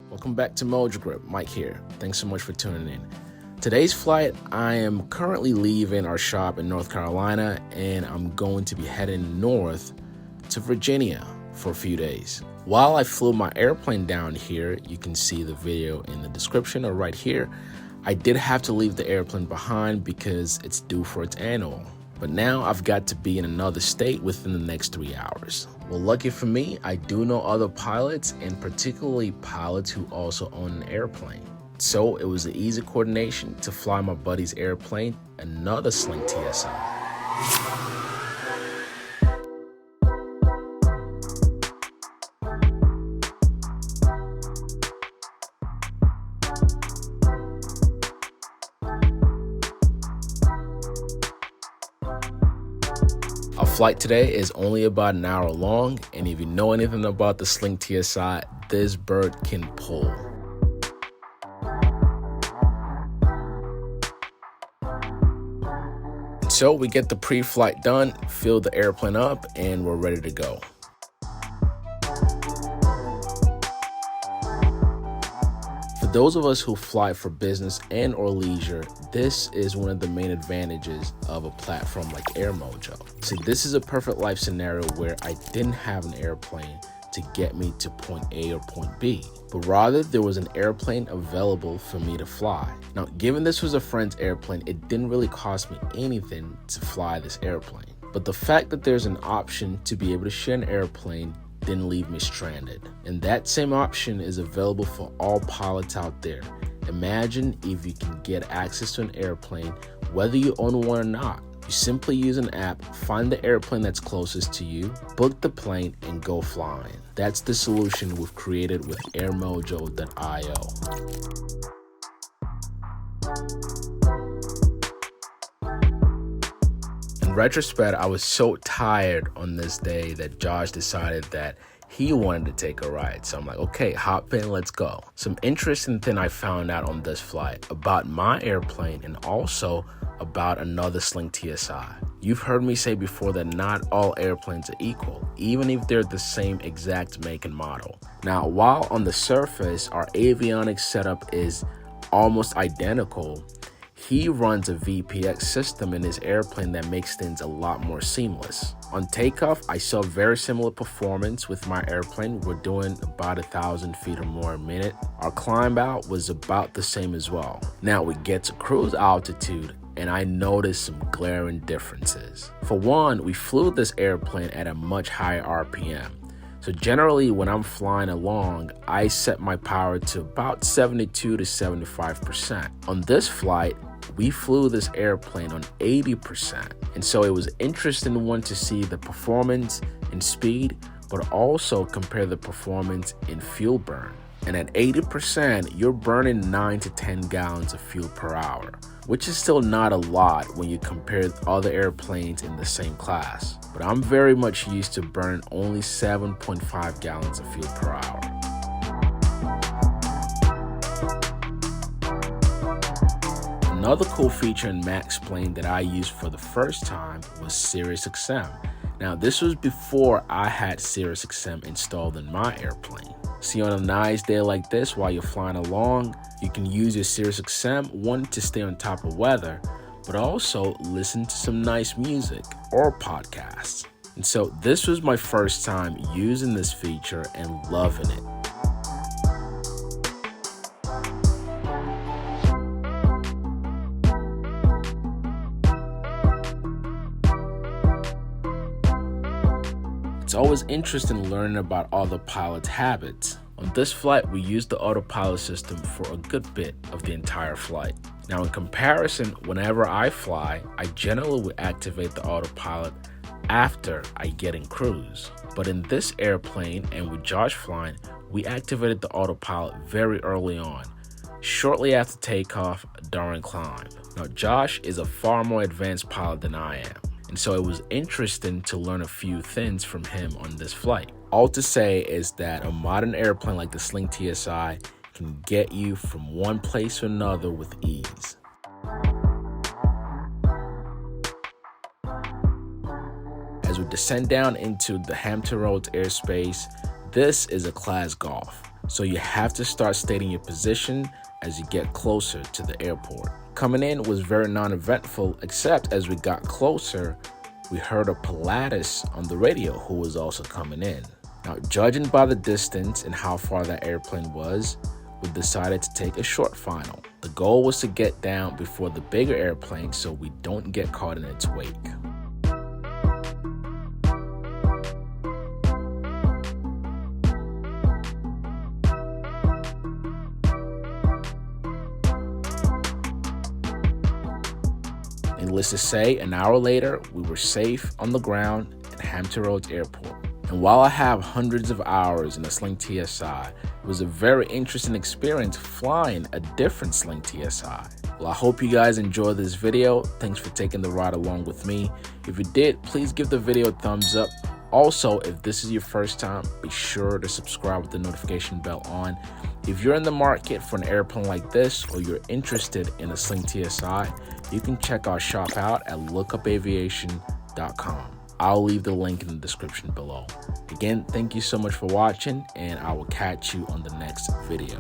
Welcome back to Mojo Grip. Mike here. Thanks so much for tuning in. Today's flight, I am currently leaving our shop in North Carolina and I'm going to be heading north to Virginia for a few days. While I flew my airplane down here, you can see the video in the description or right here, I did have to leave the airplane behind because it's due for its annual. But now I've got to be in another state within the next 3 hours. Well, lucky for me, I do know other pilots and particularly pilots who also own an airplane. So it was an easy coordination to fly my buddy's airplane, another Sling TSI. Our flight today is only about an hour long, and if you know anything about the Sling TSI, this bird can pull. So we get the pre-flight done, fill the airplane up, and we're ready to go. For those of us who fly for business and or leisure, this is one of the main advantages of a platform like Airmojo. See, this is a perfect life scenario where I didn't have an airplane to get me to point A or point B, but rather there was an airplane available for me to fly. Now, given this was a friend's airplane, it didn't really cost me anything to fly this airplane. But the fact that there's an option to be able to share an airplane didn't leave me stranded. And that same option is available for all pilots out there. Imagine if you can get access to an airplane, whether you own one or not. You simply use an app, find the airplane that's closest to you, book the plane, and go flying. That's the solution we've created with Airmojo.io. In retrospect, I was so tired on this day that Josh decided that he wanted to take a ride. So I'm like, okay, hop in, let's go. Some interesting thing I found out on this flight about my airplane and also about another Sling TSI. You've heard me say before that not all airplanes are equal, even if they're the same exact make and model. Now, while on the surface, our avionics setup is almost identical, he runs a VPX system in his airplane that makes things a lot more seamless. On takeoff, I saw very similar performance with my airplane. We're doing about 1,000 feet or more a minute. Our climb out was about the same as well. Now we get to cruise altitude and I noticed some glaring differences. For one, we flew this airplane at a much higher RPM. So generally when I'm flying along, I set my power to about 72 to 75%. On this flight, we flew this airplane on 80%. And so it was interesting one to see the performance and speed, but also compare the performance in fuel burn. And at 80%, you're burning 9 to 10 gallons of fuel per hour, which is still not a lot when you compare other airplanes in the same class. But I'm very much used to burning only 7.5 gallons of fuel per hour. Another cool feature in Max Plane that I used for the first time was SiriusXM. Now, this was before I had SiriusXM installed in my airplane. See, on a nice day like this, while you're flying along, you can use your SiriusXM, one, to stay on top of weather, but also listen to some nice music or podcasts. And so this was my first time using this feature and loving it. It's always interesting learning about other pilots' habits. On this flight, we used the autopilot system for a good bit of the entire flight. Now, in comparison, whenever I fly, I generally will activate the autopilot after I get in cruise. But in this airplane and with Josh flying, we activated the autopilot very early on, shortly after takeoff during climb. Now, Josh is a far more advanced pilot than I am. And so it was interesting to learn a few things from him on this flight. All to say is that a modern airplane like the Sling TSI can get you from one place to another with ease. As we descend down into the Hampton Roads airspace, this is a class Golf. so you have to start stating your position as you get closer to the airport. Coming in was very non-eventful, except as we got closer, we heard a Pilatus on the radio who was also coming in. Now, judging by the distance and how far that airplane was, we decided to take a short final. The goal was to get down before the bigger airplane so we don't get caught in its wake. Needless to say, an hour later, we were safe on the ground at Hampton Roads Airport. And while I have hundreds of hours in a Sling TSI, it was a very interesting experience flying a different Sling TSI. Well, I hope you guys enjoyed this video. Thanks for taking the ride along with me. If you did, please give the video a thumbs up. Also, if this is your first time, be sure to subscribe with the notification bell on. If you're in the market for an airplane like this, or you're interested in a Sling TSI, you can check our shop out at lookupaviation.com. I'll leave the link in the description below. Again, thank you so much for watching, and I will catch you on the next video.